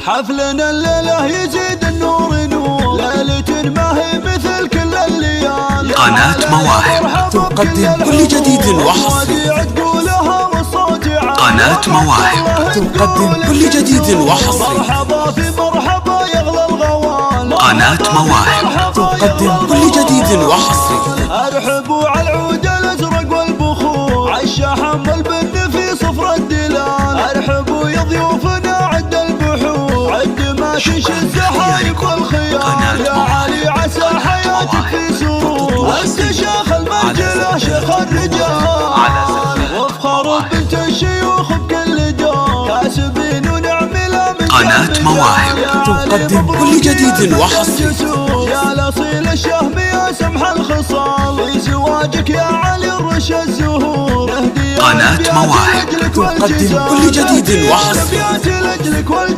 حفلنا الليلة يزيد النور نور، ليلة ما هي مثل كل الليالي. قناة مواهب تقدم كل جديد وحصري. قناة مواهب تقدم كل جديد وحصري. مرحبا في مرحبا يغلى الغوال. قناة مواهب تقدم كل جديد وحصري. ارحبوا على العود الازرق والبخور، عالشحم والبن في صفر الدلال. ارحبوا يا ضيوفنا عد البحور، عد ما تنشي الزحايب والخيال. يا علي عسى حياتك في سرور، انت شيخ المنجله شيخ الرجال، وافخر بنت الشيوخ بكل دور، كاسبين ونعمل من قناة مواهب تقدم كل جديد وحصري. يا الاصيل الشهم يا سمح الخصال، في زواجك يا علي الرش الزهور. قناة مواهب تقدم كل جديد وحصري.